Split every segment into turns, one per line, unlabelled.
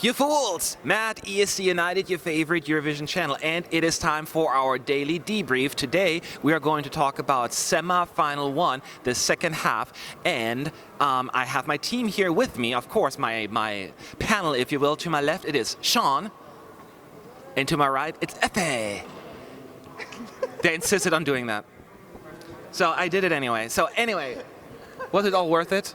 You fools! Matt, ESC United, your favorite Eurovision channel, and it is time for our daily debrief. Today we are going to talk about semi-final one, the second half, and I have my team here with me, of course, my panel, if you will. To my left it is Sean, and to my right it's Efe. They insisted on doing that. So I did it anyway. Was it all worth it?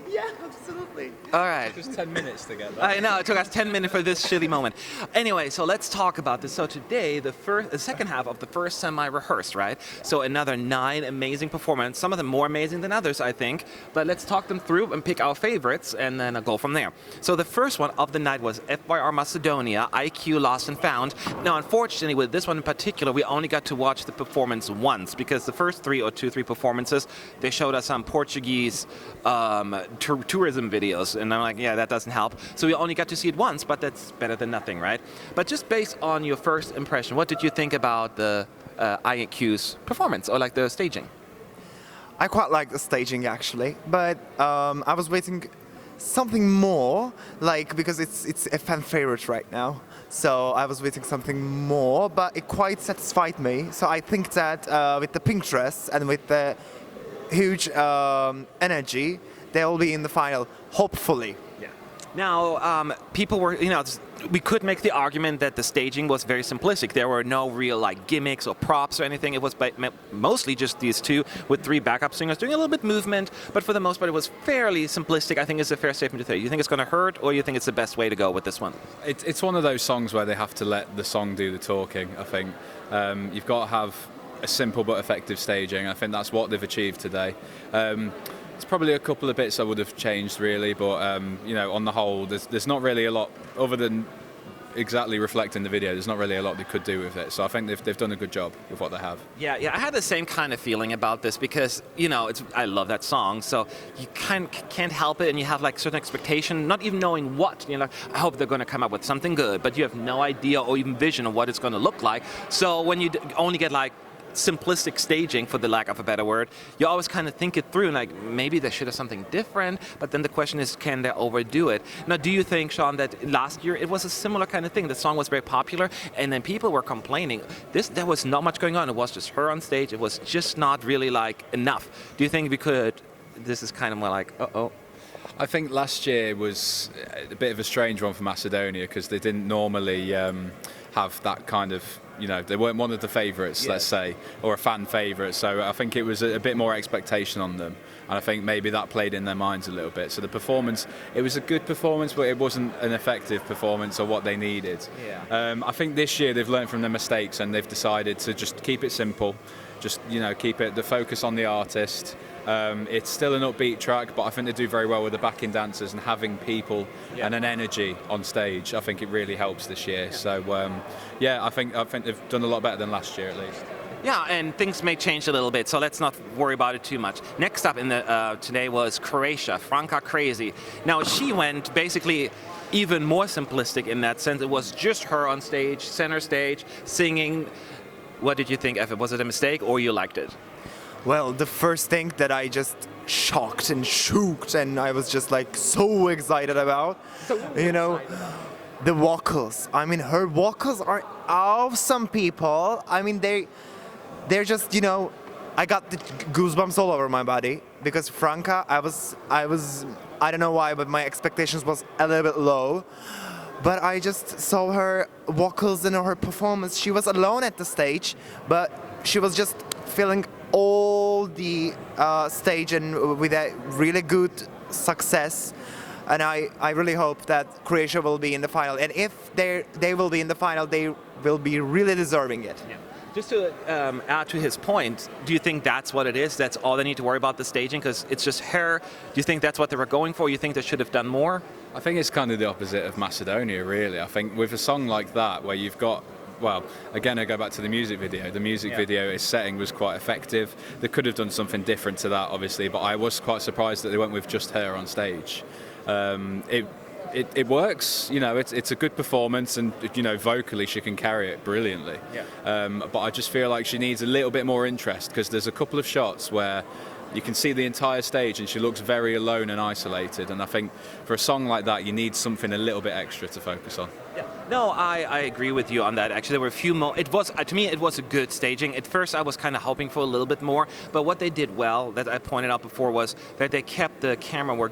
Yeah, absolutely.
All right.
It took us 10 minutes to get that.
I know, it took us 10 minutes for this shitty moment. Anyway, so let's talk about this. So today, the second half of the first semi rehearsed, right? So another 9 amazing performances, some of them more amazing than others, I think. But let's talk them through and pick our favorites, and then I'll go from there. So the first one of the night was FYR Macedonia, IQ Lost and Found. Now, unfortunately, with this one in particular, we only got to watch the performance once, because the first 3 performances, they showed us some Portuguese tourism videos, and I'm like, yeah, that doesn't help. So we only got to see it once, but that's better than nothing, right? But just based on your first impression, what did you think about the IQ's performance, or like the staging?
I quite like the staging actually, but I was waiting something more, like because it's a fan favorite right now. So I was waiting something more, but it quite satisfied me. So I think that with the pink dress and with the huge energy, they'll be in the final, hopefully.
Yeah. Now, people were, we could make the argument that the staging was very simplistic. There were no real like gimmicks or props or anything. It was mostly just these two with 3 backup singers doing a little bit movement, but for the most part it was fairly simplistic. I think it's a fair statement to say. You think it's going to hurt, or you think it's the best way to go with this one?
It's one of those songs where they have to let the song do the talking, I think. You've got to have a simple but effective staging. I think that's what they've achieved today. It's probably a couple of bits I would have changed really, but on the whole, there's not really a lot other than exactly reflecting the video. There's not really a lot they could do with it. So I think they've done a good job with what they have. Yeah,
I had the same kind of feeling about this because I love that song, so you can't help it, and you have like certain expectation, not even knowing what. I hope they're going to come up with something good, but you have no idea or even vision of what it's going to look like. So when you only get like simplistic staging, for the lack of a better word, you always kind of think it through, and like maybe they should have something different, but then the question is, can they overdo it? Now, do you think, Sean, that last year it was a similar kind of thing? The song was very popular, and then people were complaining. There was not much going on. It was just her on stage. It was just not really like enough. Do you think this is kind of more like, uh-oh?
I think last year was a bit of a strange one for Macedonia, because they didn't normally have that kind of, they weren't one of the favourites, let's say, or a fan favourite. So I think it was a bit more expectation on them, and I think maybe that played in their minds a little bit. So the performance, it was a good performance, but it wasn't an effective performance or what they needed. I think this year they've learned from their mistakes, and they've decided to just keep it simple, just keep the focus on the artist. It's still an upbeat track, but I think they do very well with the backing dancers and having people and an energy on stage. I think it really helps this year. So I think they've done a lot better than last year at least.
Yeah, and things may change a little bit, so let's not worry about it too much. Next up today was Croatia, Franka Crazy. Now, she went basically even more simplistic in that sense. It was just her on stage, center stage, singing. What did you think, Efe? Was it a mistake, or you liked it?
Well, the first thing that I just shocked and shooked, and I was just like so excited about, the vocals. I mean, her vocals are awesome, people. I mean, they're just, I got the goosebumps all over my body, because Franka, I don't know why, but my expectations was a little bit low. But I just saw her vocals and her performance. She was alone at the stage, but she was just filling all the stage, and with a really good success. And I really hope that Croatia will be in the final. And if they will be in the final, they will be really deserving it.
Yeah. Just to add to his point, do you think that's what it is? That's all they need to worry about, the staging? Because it's just her. Do you think that's what they were going for? You think they should have done more?
I think it's kind of the opposite of Macedonia, really. I think with a song like that, where you've got, well, again, I go back to the music video. The music video, its setting was quite effective. They could have done something different to that, obviously, but I was quite surprised that they went with just her on stage. It works, it's a good performance, and vocally she can carry it brilliantly. But I just feel like she needs a little bit more interest, because there's a couple of shots where You can see the entire stage, and she looks very alone and isolated. And I think for a song like that, you need something a little bit extra to focus on.
Yeah. No, I agree with you on that. Actually, there were a few it was to me it was a good staging. At first, I was kind of hoping for a little bit more, but what they did well, that I pointed out before, was that they kept the camera work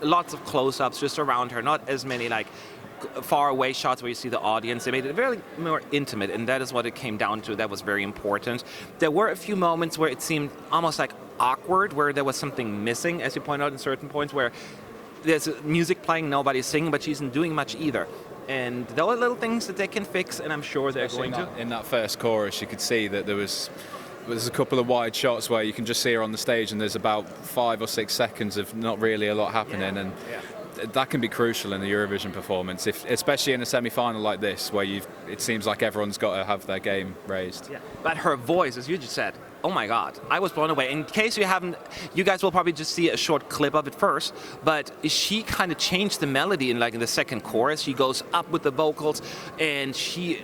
lots of close-ups just around her, not as many like far away shots where you see the audience. They made it very more intimate, and that is what it came down to. That was very important. There were a few moments where it seemed almost like awkward, where there was something missing, as you point out in certain points, where there's music playing, nobody's singing, but she isn't doing much either. And there are little things that they can fix, and I'm sure they're going to.
In that first chorus, you could see that there's a couple of wide shots where you can just see her on the stage, and there's about 5 or 6 seconds of not really a lot happening, and that can be crucial in the Eurovision performance, especially in a semi-final like this, where it seems like everyone's got to have their game raised.
Yeah. But her voice, as you just said, oh my God, I was blown away. In case you guys will probably just see a short clip of it first, but she kind of changed the melody in the second chorus. She goes up with the vocals, and she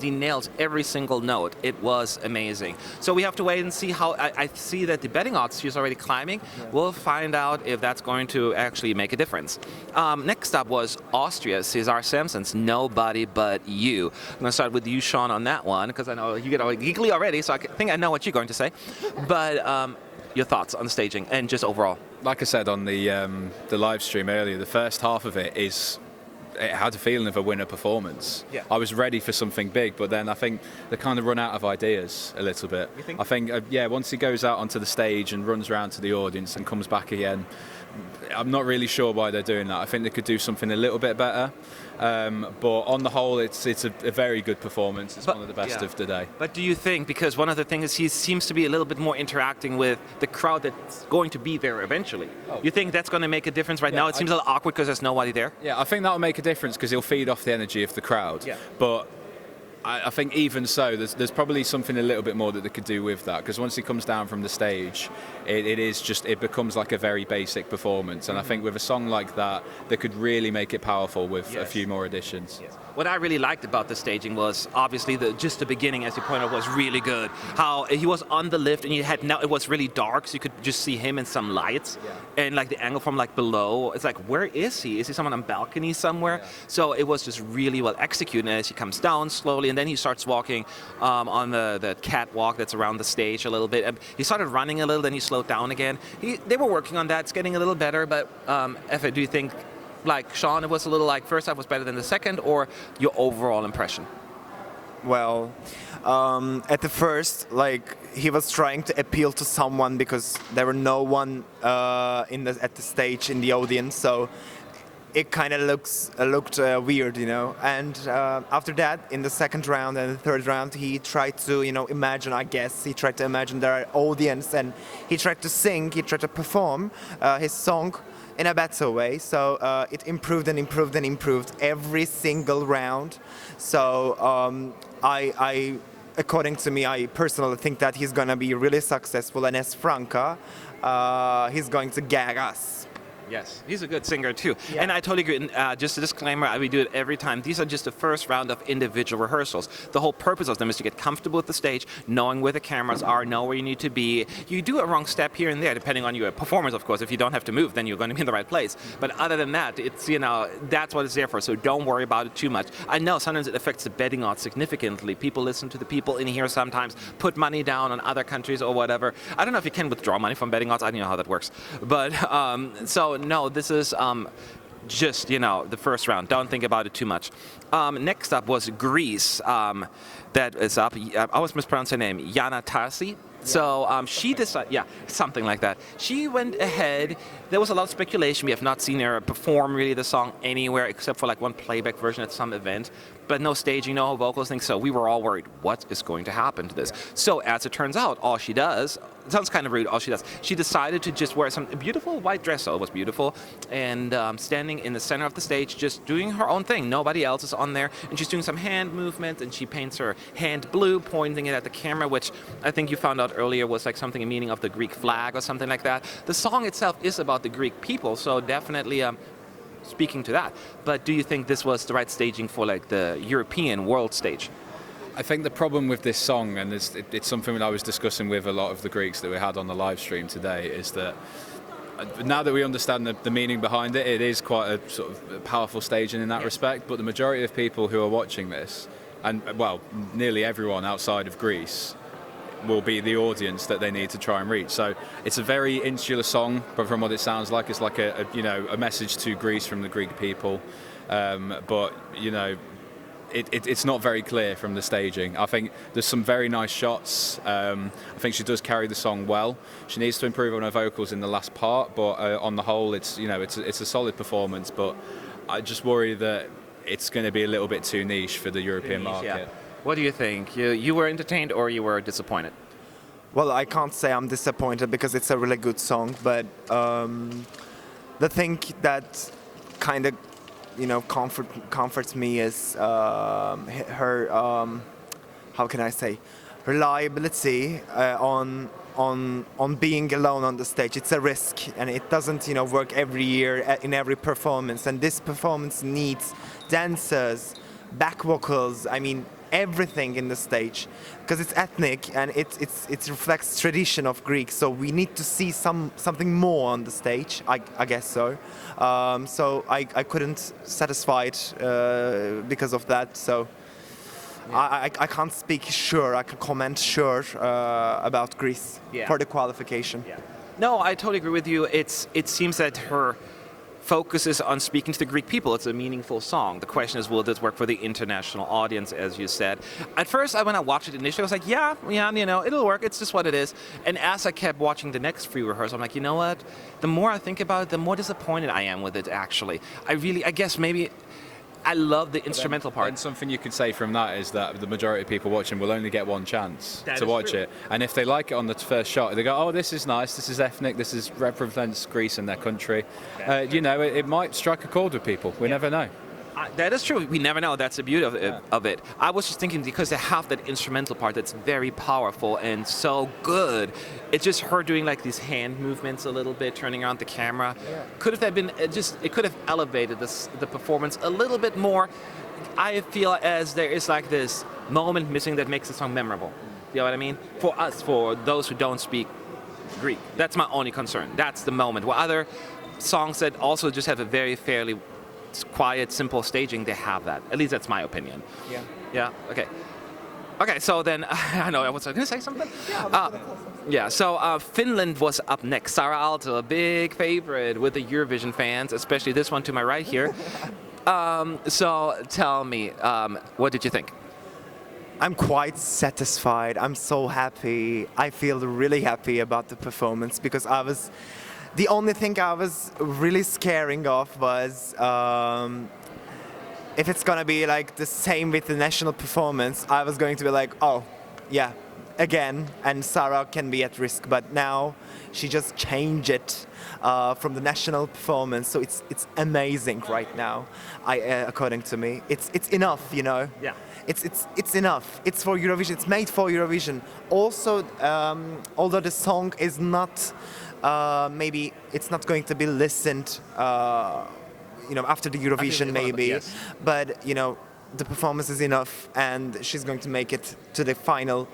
nails every single note. It was amazing. So we have to wait and see how. I see that the betting odds, she's already climbing. Yeah. We'll find out if that's going to actually make a difference. Next up was Austria, Cesar Sampson's Nobody But You. I'm going to start with you, Sean, on that one, because I know you get all giggly already, so I think I know what you're going to say. But your thoughts on the staging and just overall?
Like I said on the live stream earlier, the first half of it had a feeling of a winner performance. Yeah. I was ready for something big, but then I think they kind of run out of ideas a little bit.
You think?
I think, once he goes out onto the stage and runs around to the audience and comes back again, I'm not really sure why they're doing that. I think they could do something a little bit better. But on the whole, it's a very good performance. It's one of the best of the day.
But do you think, because one of the things is he seems to be a little bit more interacting with the crowd that's going to be there eventually. Oh. You think that's going to make a difference right now? It seems a little awkward because there's nobody there.
Yeah, I think that'll make a difference because he'll feed off the energy of the crowd. Yeah. But I think even so, there's probably something a little bit more that they could do with that, because once he comes down from the stage, it becomes like a very basic performance. And I think with a song like that, they could really make it powerful with a few more additions. Yes.
What I really liked about the staging was obviously just the beginning, as you pointed out, was really good. How he was on the lift and it was really dark, so you could just see him in some lights, and like the angle from like below, it's like, where is he? Is he someone on a balcony somewhere? Yeah. So it was just really well executed. And as he comes down slowly, and then he starts walking on the catwalk that's around the stage a little bit. He started running a little, then he slowed down again. They were working on that. It's getting a little better. But Effe, do you think, like Sean, it was a little like first half was better than the second, or your overall impression?
Well, at the first, he was trying to appeal to someone because there were no one at the stage in the audience, so it kind of looked weird, And after that, in the second round and the third round, he tried to, imagine. I guess he tried to imagine their audience, and he tried to sing, he tried to perform his song in a better way. So it improved and improved and improved every single round. So according to me, I personally think that he's gonna be really successful. And as Franka, he's going to gag us.
Yes, he's a good singer too. Yeah. And I totally agree. And just a disclaimer, we do it every time. These are just the first round of individual rehearsals. The whole purpose of them is to get comfortable with the stage, knowing where the cameras are, know where you need to be. You do a wrong step here and there, depending on your performance, of course. If you don't have to move, then you're going to be in the right place. But other than that, it's, that's what it's there for. So don't worry about it too much. I know sometimes it affects the betting odds significantly. People listen to the people in here sometimes, put money down on other countries or whatever. I don't know if you can withdraw money from betting odds. I don't know how that works. But so no, this is just, the first round. Don't think about it too much. Next up was Greece. That is up. I always mispronounce her name. Yianna Terzi. So she decided, something like that. She went ahead. There was a lot of speculation. We have not seen her perform really the song anywhere except for one playback version at some event. But no staging, no vocals thing. So we were all worried, what is going to happen to this? So as it turns out, all she does, it sounds kind of rude, she decided to just wear a beautiful white dress. So it was beautiful. And standing in the center of the stage, just doing her own thing. Nobody else is on there. And she's doing some hand movement, and she paints her hand blue, pointing it at the camera, which I think you found out earlier was something, a meaning of the Greek flag or something like that. The song itself is about the Greek people, so definitely speaking to that. But do you think this was the right staging for the European world stage?
I think the problem with this song, and it's something that I was discussing with a lot of the Greeks that we had on the live stream today, is that now that we understand the meaning behind it, it is quite a sort of powerful staging in that respect. But the majority of people who are watching this, and well, nearly everyone outside of Greece, will be the audience that they need to try and reach. So it's a very insular song, but from what it sounds like, it's like a message to Greece from the Greek people. But it's not very clear from the staging. I think there's some very nice shots. I think she does carry the song well. She needs to improve on her vocals in the last part, but on the whole, it's a solid performance. But I just worry that it's going to be a little bit too niche for the European market.
Yeah. What do you think? You were entertained or you were disappointed?
Well, I can't say I'm disappointed because it's a really good song, but the thing that kind of comforts me is her how can I say, reliability on being alone on the stage. It's a risk, and it doesn't work every year in every performance. And this performance needs dancers, back vocals. I mean, everything in the stage, because it's ethnic and it reflects tradition of Greek. So we need to see something more on the stage. I guess so. So I couldn't satisfy it because of that. So I can't speak sure. I can comment sure about Greece for the qualification.
Yeah. No, I totally agree with you. It seems that her focus is on speaking to the Greek people. It's a meaningful song. The question is, will this work for the international audience, as you said? At first, when I watched it initially, I was like, yeah, it'll work. It's just what it is. And as I kept watching the next free rehearsal, I'm like, you know what? The more I think about it, the more disappointed I am with it, actually. I guess maybe I love the instrumental part.
And something you could say from that is that the majority of people watching will only get one chance
That
to
is
watch
true.
it. And if they like it on the first shot, they go, oh, this is nice, this is ethnic, this represents Greece and their country. It might strike a chord with people. We never know.
That is true. We never know. That's the beauty of it. I was just thinking, because they have that instrumental part that's very powerful and so good. It's just her doing like these hand movements a little bit, turning around the camera. Yeah. Could have been it could have elevated the performance a little bit more. I feel as there is like this moment missing that makes the song memorable. You know what I mean? For us, for those who don't speak Greek, that's my only concern. That's the moment. While other songs that also just have a very fairly quiet, simple staging, they have that. At least that's my opinion.
Yeah.
Yeah. Okay. So then, I know I was going to say something. Yeah. So Finland was up next. Saara, Alto, a big favorite with the Eurovision fans, especially this one to my right here. So tell me, what did you think?
I'm quite satisfied. I'm so happy. I feel really happy about the performance, because the only thing I was really scaring of was if it's gonna be like the same with the national performance. I was going to be like, oh, yeah, again, and Saara can be at risk. But now she just changed it from the national performance, so it's amazing right now. According to me, it's enough, Yeah. It's enough. It's for Eurovision. It's made for Eurovision. Also, although the song is not. Maybe it's not going to be listened, after the Eurovision, maybe.
Yes.
But the performance is enough, and she's going to make it to the final,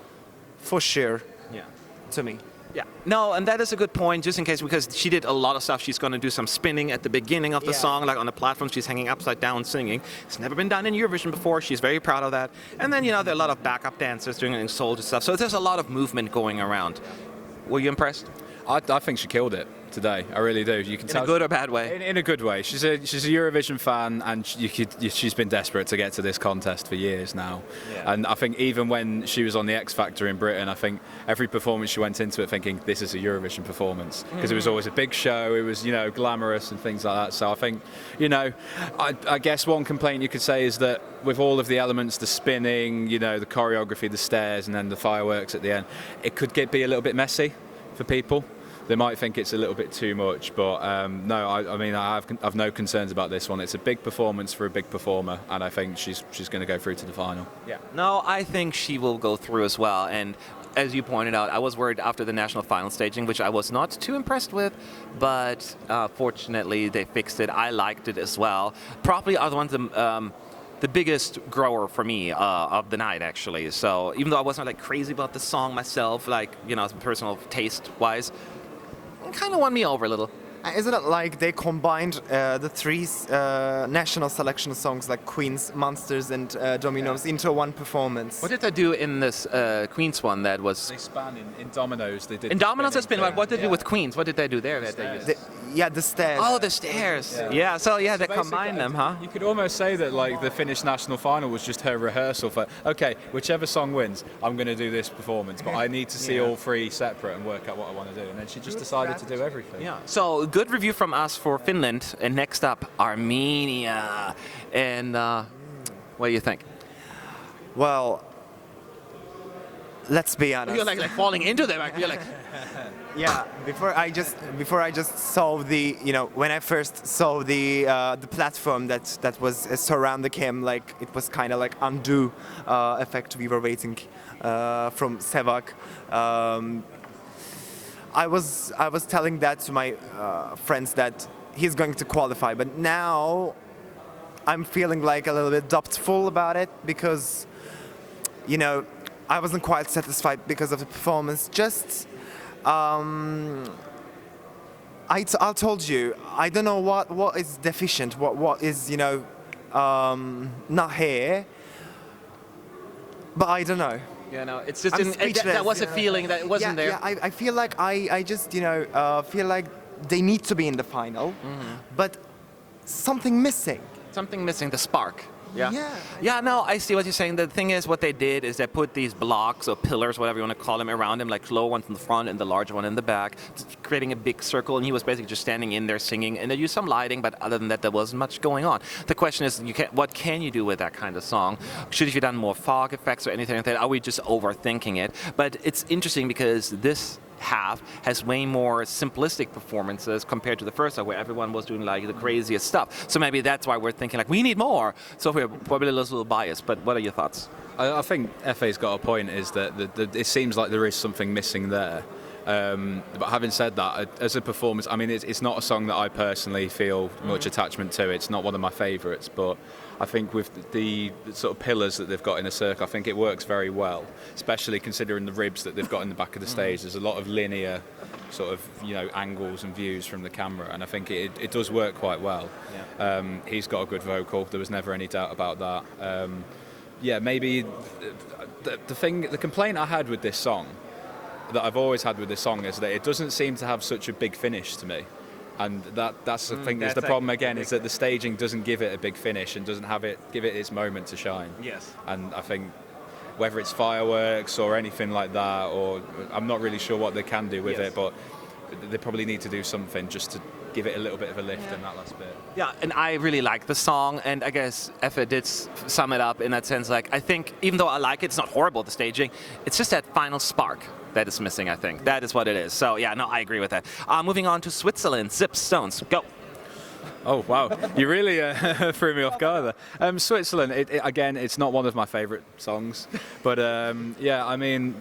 for sure.
Yeah.
To me.
Yeah. No, and that is a good point, just in case, because she did a lot of stuff. She's going to do some spinning at the beginning of the song, like on the platform. She's hanging upside down singing. It's never been done in Eurovision before. She's very proud of that. And then, there are a lot of backup dancers doing soldier stuff. So there's a lot of movement going around. Were you impressed?
I think she killed it today. I really do. You can tell.
In a good or bad way?
In a good way. She's a Eurovision fan, and she's been desperate to get to this contest for years now. Yeah. And I think even when she was on the X Factor in Britain, I think every performance she went into it thinking this is a Eurovision performance, because it was always a big show. It was glamorous and things like that. So I think I guess one complaint you could say is that with all of the elements, the spinning, the choreography, the stairs, and then the fireworks at the end, it could be a little bit messy for people. They might think it's a little bit too much, but no, I have no concerns about this one. It's a big performance for a big performer, and I think she's going to go through to the final.
Yeah. No, I think she will go through as well. And as you pointed out, I was worried after the national final staging, which I was not too impressed with, but fortunately they fixed it. I liked it as well. Probably are the ones the biggest grower for me of the night, actually. So even though I wasn't like crazy about the song myself, like, you know, personal taste-wise, it kind of won me over a little.
Isn't it like they combined the three national selection songs like Queen's, Monsters and Dominoes into one performance?
What did they do in this Queen's one that was...
They span in Dominoes. They did
In Dominoes,
spinning
it's been,
thing.
what did they do with Queen's? What did they do there?
The stairs.
Oh, the stairs. Yeah, so yeah, they
Basically,
combined them, huh?
You could almost say that like the Finnish national final was just her rehearsal for, okay, whichever song wins, I'm going to do this performance, but I need to see all three separate and work out what I want to do. And then she just decided to do everything.
Yeah. So good review from us for Finland, and next up Armenia. And what do you think?
Well, let's be honest.
You're like falling into them. You're like,
Yeah, before I just saw the, you know, when I first saw the platform that was surround the cam, like it was kind of like undo effect we were waiting from Sevak. I was telling that to my friends that he's going to qualify, but now I'm feeling like a little bit doubtful about it because, you know, I wasn't quite satisfied because of the performance. Just I told you, I don't know what is deficient, what is, you know, not here, but I don't know.
you know, it's just
I'm
that
speechless,
was a
you know.
feeling that wasn't there.
Yeah, I feel like I just, you know, feel like they need to be in the final, but something missing.
Something missing, the spark. Yeah.
Yeah.
Yeah, no, I see what you're saying. The thing is, what they did is they put these blocks or pillars, whatever you want to call them, around him, like low ones in the front and the large one in the back, creating a big circle. And he was basically just standing in there singing. And they used some lighting, but other than that, there wasn't much going on. The question is, what can you do with that kind of song? Should you have done more fog effects or anything like that? Are we just overthinking it? But it's interesting because this half has way more simplistic performances compared to the first half where everyone was doing like the craziest stuff. So maybe that's why we're thinking like we need more. So we're probably a little biased, but what are your thoughts?
I think FA's got a point, is that it seems like there is something missing there. But having said that, as a performance, I mean, it's not a song that I personally feel much attachment to. It's not one of my favourites, but I think with the sort of pillars that they've got in a circle, I think it works very well, especially considering the ribs that they've got in the back of the stage. There's a lot of linear sort of, you know, angles and views from the camera, and I think it does work quite well. Yeah. He's got a good vocal. There was never any doubt about that. Yeah, maybe the complaint I had with this song, that I've always had with this song, is that it doesn't seem to have such a big finish to me. And that's the thing, is the problem again, is that the staging doesn't give it a big finish and doesn't give it its moment to shine.
Yes.
And I think whether it's fireworks or anything like that, or I'm not really sure what they can do with it, but they probably need to do something just to give it a little bit of a lift in that last bit.
Yeah, and I really like the song, and I guess Effa did sum it up in that sense. Like, I think even though I like it, it's not horrible, the staging. It's just that final spark that is missing, I think. That is what it is. So yeah, no, I agree with that. Moving on to Switzerland, Zibbz, Stones, go.
Oh, wow. You really threw me off guard there. Switzerland, again, it's not one of my favourite songs. But yeah, I mean,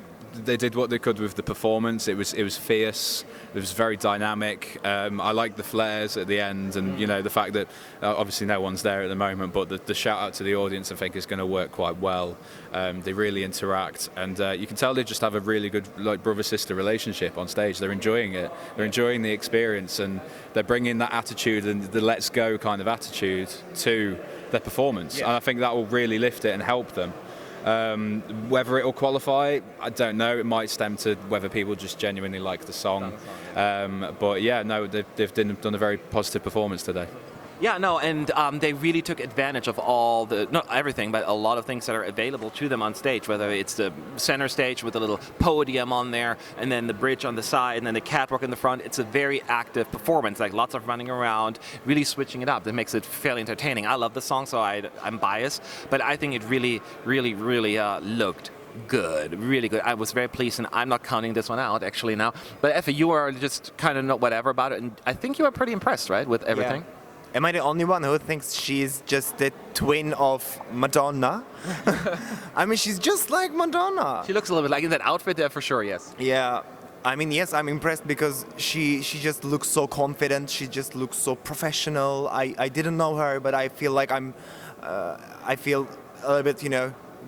they did what they could with the performance. It was fierce. It was very dynamic. I like the flares at the end, and you know, the fact that obviously no one's there at the moment, but the shout out to the audience, I think, is going to work quite well. They really interact, and you can tell they just have a really good, like, brother-sister relationship on stage. They're enjoying it. They're enjoying the experience, and they're bringing that attitude and the let's go kind of attitude to their performance.
Yeah.
And I think that will really lift it and help them. Whether it will qualify, I don't know. It might stem to whether people just genuinely like the song. But yeah, no, they've done a very positive performance today.
Yeah, no, and they really took advantage of all the, not everything, but a lot of things that are available to them on stage, whether it's the center stage with a little podium on there, and then the bridge on the side, and then the catwalk in the front. It's a very active performance, like lots of running around, really switching it up. That makes it fairly entertaining. I love the song, so I'm biased, but I think it really looked good, really good. I was very pleased, and I'm not counting this one out actually now. But Effa, you are just kind of not whatever about it, and I think you were pretty impressed, right, with everything?
Yeah. Am I the only one who thinks she's just the twin of Madonna? I mean, she's just like Madonna.
She looks a little bit like in that outfit there for sure, yes.
Yeah. I mean, yes, I'm impressed because she just looks so confident. She just looks so professional. I didn't know her, but I feel like I'm I feel a little bit,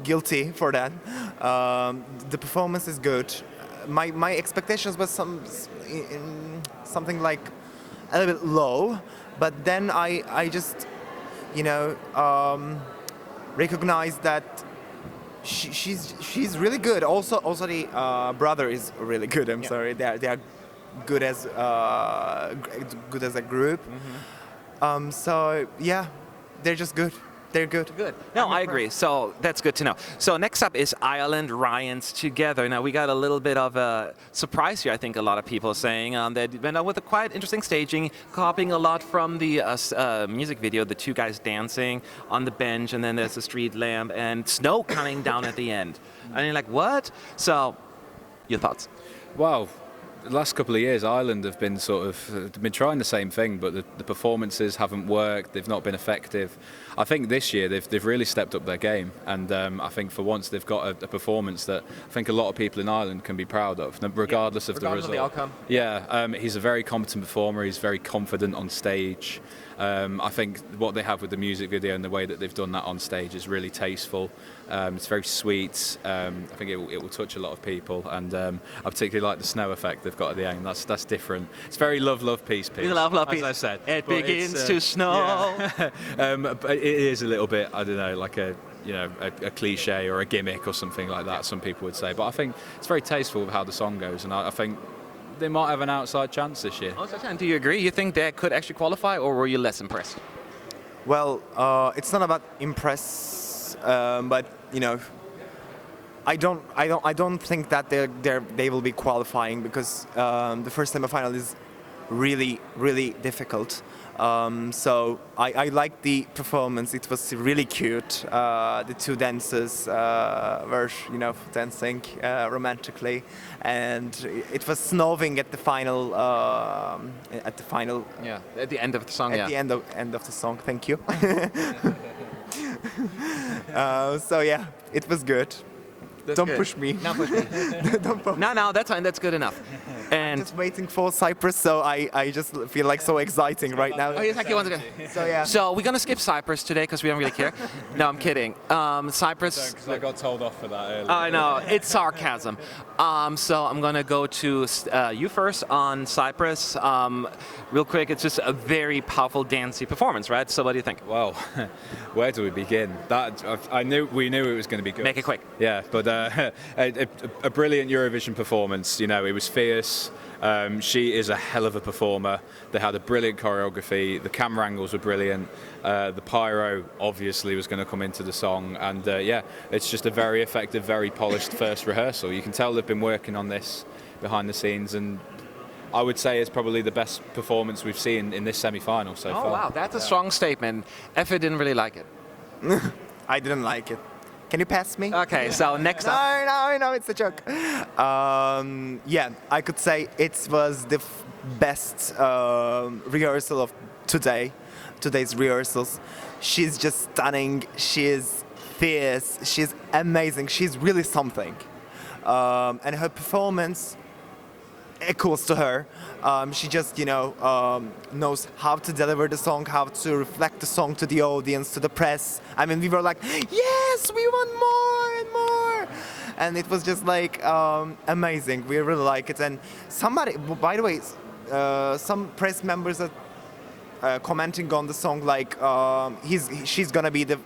guilty for that. The performance is good. My expectations was something like a little bit low, but then I just, recognize that she's really good. Also the brother is really good. I'm sorry, they are good as a group. So yeah, they're just good. They're good.
Good. No, I agree. So that's good to know. So next up is Ireland, Ryan's Together. Now we got a little bit of a surprise here. I think a lot of people are saying they went out with a quite interesting staging, copying a lot from the music video. The two guys dancing on the bench, and then there's a street lamp and snow coming down at the end. And you're like, what? So, your thoughts?
Well, the last couple of years, Ireland have been been trying the same thing, but the performances haven't worked. They've not been effective. I think this year they've really stepped up their game, and I think for once they've got a performance that I think a lot of people in Ireland can be proud of, regardless of the result.
Of the outcome.
Yeah, he's a very competent performer. He's very confident on stage. I think what they have with the music video and the way that they've done that on stage is really tasteful. It's very sweet. I think it will touch a lot of people, and I particularly like the snow effect they've got at the end. That's different. It's very love, peace.
Love,
as
peace.
I said.
It begins to snow.
Yeah. But it is a little bit, I don't know, like a cliche or a gimmick or something like that. Some people would say, but I think it's very tasteful of how the song goes, and I think they might have an outside chance this year.
Do you agree? You think they could actually qualify, or were you less impressed?
Well, it's not about impress, but I don't think that they will be qualifying, because the first semi-final is really, really difficult. So I liked the performance. It was really cute. The two dancers were, dancing romantically, and it was snowing at the final. Yeah,
at the end of the song.
At the end of the song. Thank you. So yeah, it was good. Don't push me.
Not push me. No, that's fine. That's good enough. And
just waiting for Cyprus, so I just feel like so exciting right now.
Oh, exactly. Once again.
So yeah.
So we're gonna skip Cyprus today because we don't really care. No, I'm kidding. Cyprus.
Because I got told off for that earlier.
I know, it's sarcasm. So I'm gonna go to you first on Cyprus. Real quick, it's just a very powerful dancey performance, right? So what do you think?
Well, where do we begin? We knew it was going to be good.
Make it quick.
Yeah, but a brilliant Eurovision performance. It was fierce. She is a hell of a performer. They had a brilliant choreography. The camera angles were brilliant. The pyro obviously was going to come into the song, and it's just a very effective, very polished first rehearsal. You can tell they've been working on this behind the scenes, and I would say it's probably the best performance we've seen in this semi-final so far.
Oh wow, that's a strong statement. Effie didn't really like it.
I didn't like it. Can you pass me?
Okay, so next up.
No, it's a joke. Yeah, I could say it was the best rehearsal of today's rehearsals. She's just stunning. She's fierce. She's amazing. She's really something. And her performance equals to her. She just, knows how to deliver the song, how to reflect the song to the audience, to the press. I mean, we were like, yes, we want more and more. And it was just like amazing. We really like it. And somebody, by the way, some press members are commenting on the song like she's gonna be the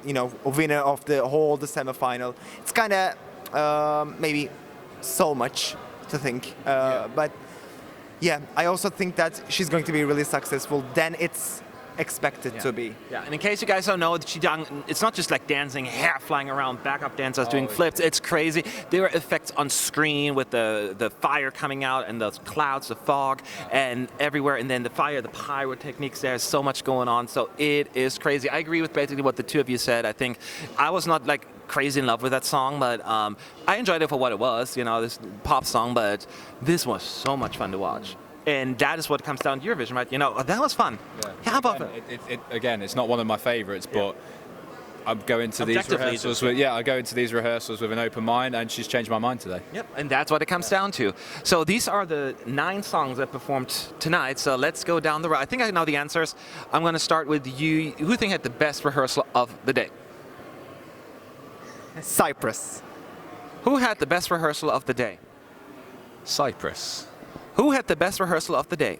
winner of the semi-final. It's kind of maybe so much to think, but yeah, I also think that she's going to be really successful than it's expected to be.
Yeah, and in case you guys don't know, it's not just like dancing, hair flying around, backup dancers doing flips. It's crazy. There are effects on screen with the fire coming out and the clouds, the fog, and everywhere. And then the fire, the pyrotechnics. There's so much going on. So it is crazy. I agree with basically what the two of you said. I think I was not like crazy in love with that song, but I enjoyed it for what it was, this pop song, but this was so much fun to watch. And that is what comes down to Eurovision, right? That was fun.
Yeah.
How about
Again, it's not one of my favourites, but I'm going to these
Objectively,
rehearsals with, I go into these rehearsals with an open mind, and she's changed my mind today.
Yep, and that's what it comes down to. So these are the 9 songs that performed tonight. So let's go down the road. I think I know the answers. I'm going to start with you. Who do you think had the best rehearsal of the day?
Cyprus.
Who had the best rehearsal of the day?
Cyprus.
Who had the best rehearsal of the day?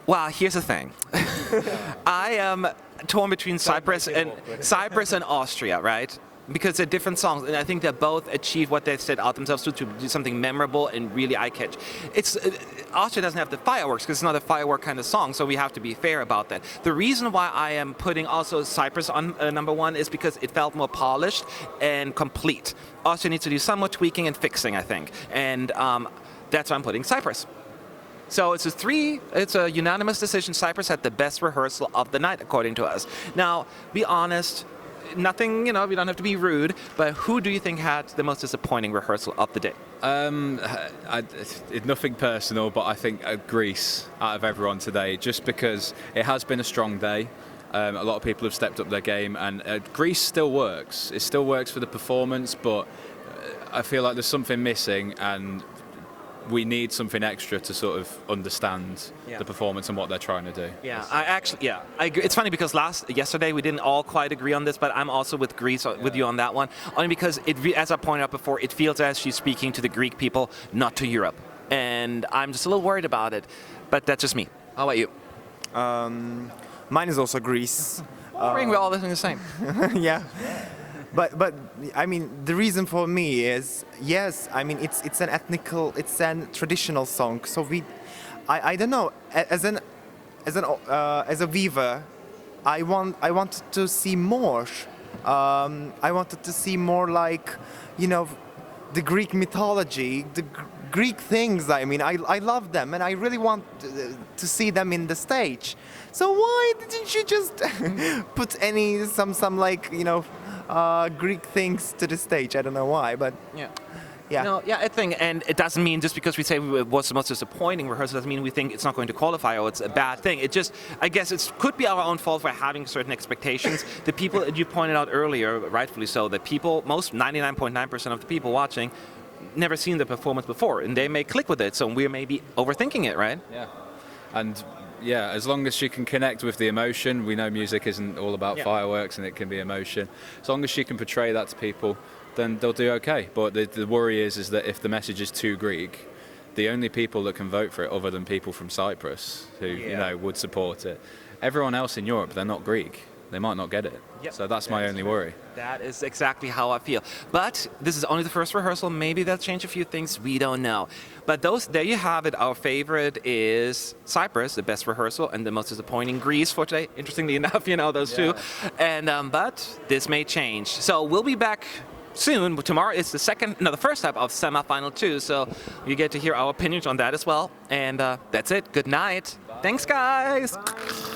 Well, here's the thing. I am torn between Cyprus and Austria, right? Because they're different songs, and I think they both achieved what they set out themselves to do something memorable and really eye-catch. It's Austria doesn't have the fireworks because it's not a firework kind of song, so we have to be fair about that. The reason why I am putting also Cyprus on number 1 is because it felt more polished and complete. Austria needs to do some more tweaking and fixing, I think, and that's why I'm putting Cyprus. So it's a unanimous decision. Cyprus had the best rehearsal of the night, according to us. Now, be honest, nothing, we don't have to be rude, but who do you think had the most disappointing rehearsal of the day?
Nothing personal, but I think Greece out of everyone today, just because it has been a strong day. A lot of people have stepped up their game, and Greece still works. It still works for the performance, but I feel like there's something missing, and we need something extra to sort of understand the performance and what they're trying to do.
Yeah, I agree. It's funny because yesterday we didn't all quite agree on this, but I'm also with Greece, with you on that one, only because as I pointed out before, it feels as she's speaking to the Greek people, not to Europe, and I'm just a little worried about it. But that's just me. How about you?
Mine is also Greece.
We're all listening the same.
Yeah. But I mean, the reason for me is, yes, I mean, it's an traditional song. So I don't know, as a viewer, I wanted to see more. I wanted to see more, like, the Greek mythology, the Greek things. I mean, I love them, and I really want to see them in the stage. So why didn't you just put some like, Greek things to the stage? I don't know why, but yeah.
No, I think, and it doesn't mean just because we say it was the most disappointing rehearsal doesn't mean we think it's not going to qualify or it's a bad thing. It just, I guess it could be our own fault for having certain expectations. The people, you pointed out earlier, rightfully so, that people, 99.9% of the people watching, never seen the performance before, and they may click with it, so we may be overthinking it, right?
Yeah, and as long as she can connect with the emotion, we know music isn't all about fireworks, and it can be emotion. As long as she can portray that to people, then they'll do okay. But the worry is that if the message is too Greek, the only people that can vote for it, other than people from Cyprus who would support it, everyone else in Europe, they're not Greek. They might not get it. Yep. So that's my only worry.
That is exactly how I feel. But this is only the first rehearsal. Maybe they'll change a few things. We don't know. But there you have it. Our favorite is Cyprus, the best rehearsal, and the most disappointing Greece for today. Interestingly enough, those two. And but this may change. So we'll be back soon. Tomorrow is the first step of semi-final 2. So you get to hear our opinions on that as well. And that's it. Good night. Bye. Thanks, guys. Bye.